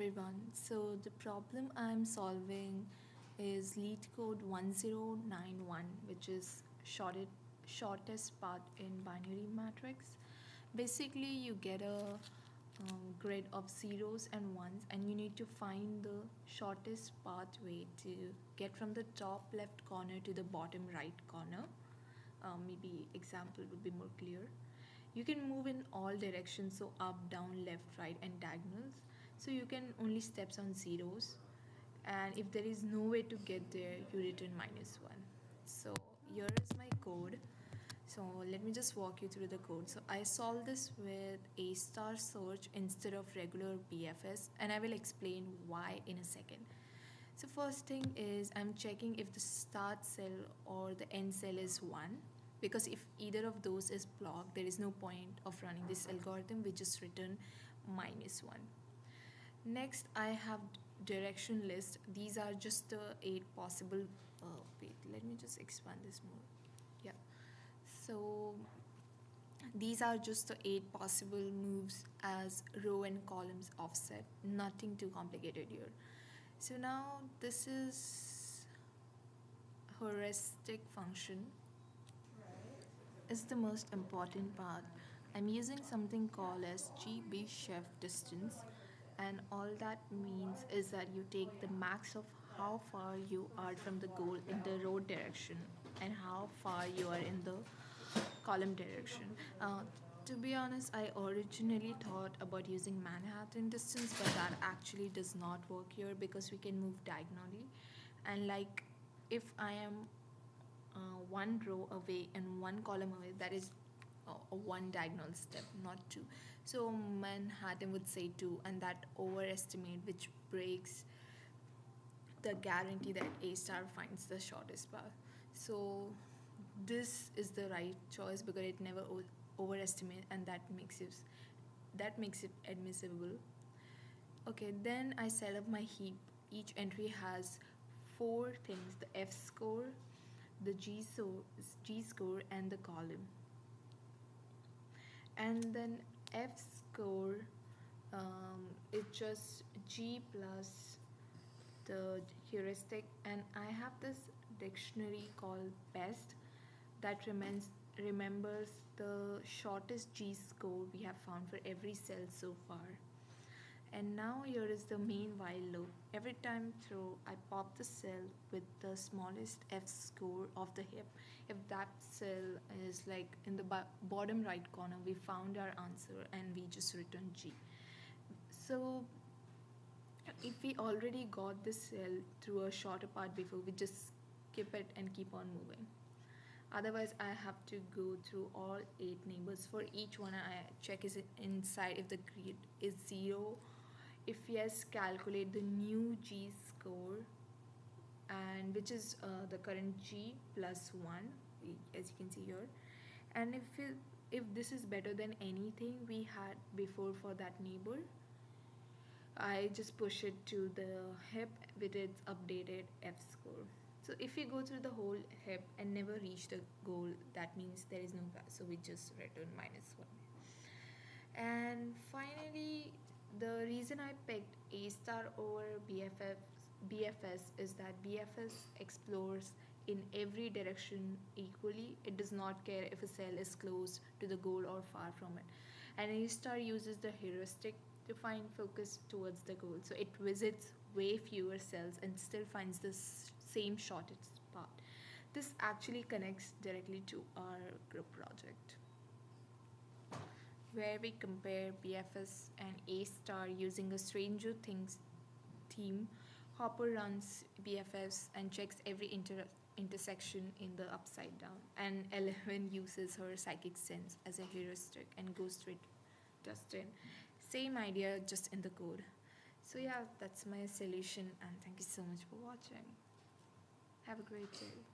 everyone. So the problem I'm solving is LeetCode 1091, which is shortest path in binary matrix. Basically, you get a grid of zeros and ones, and you need to find the shortest pathway to get from the top left corner to the bottom right corner. Maybe example would be more clear. You can move in all directions, so up, down, left, right, and diagonals. So you can only steps on zeros, and if there is no way to get there, you return -1. So here is my code. So let me just walk you through the code. So I solved this with a star search instead of regular BFS, and I will explain why in a second. So first thing is I'm checking if the start cell or the end cell is 1, because if either of those is blocked, there is no point of running this algorithm. We just return -1. Next, I have direction list. These are just the 8 possible. Wait, let me just expand this more. Yeah. So these are just the 8 possible moves as row and columns offset. Nothing too complicated here. So now this is heuristic function is the most important part. I'm using something called as Chebyshev distance, and all that means is that you take the max of how far you are from the goal in the road direction and how far you are in the column direction. To be honest, I originally thought about using Manhattan distance, but that actually does not work here because we can move diagonally. And like if I am one row away and one column away, that is a one diagonal step, not two. So Manhattan would say 2, and that overestimate, which breaks the guarantee that A star finds the shortest path. So this is the right choice because it never overestimate, and that makes it admissible. Okay, then I set up my heap. Each entry has 4 things: the F score, the G score, and the column. And then F score is just G plus the heuristic, and I have this dictionary called best that remembers the shortest G score we have found for every cell so far. And now here is the main while loop. Every time through, I pop the cell with the smallest F score of the heap. If that cell is like in the bottom right corner, we found our answer and we just return G. So if we already got this cell through a shorter path before, we just skip it and keep on moving. Otherwise, I have to go through all 8 neighbors. For each one, I check is it inside if the grid is 0. If yes, calculate the new G score, and which is the current G plus 1, as you can see here. And if this is better than anything we had before for that neighbor, I just push it to the heap with its updated F score. So if we go through the whole heap and never reach the goal, that means there is no path. So we just return -1. And finally, the reason I picked A star over BFS is that BFS explores in every direction equally. It does not care if a cell is close to the goal or far from it. And A star uses the heuristic to find focus towards the goal. So it visits way fewer cells and still finds the same shortest path. This actually connects directly to our group project, where we compare BFS and A star using a Stranger Things theme. Hopper runs BFS and checks every intersection in the upside down, and Eleven uses her psychic sense as a heuristic and goes straight Dustin. Same idea, just in the code. So yeah, that's my solution, and thank you so much for watching. Have a great day.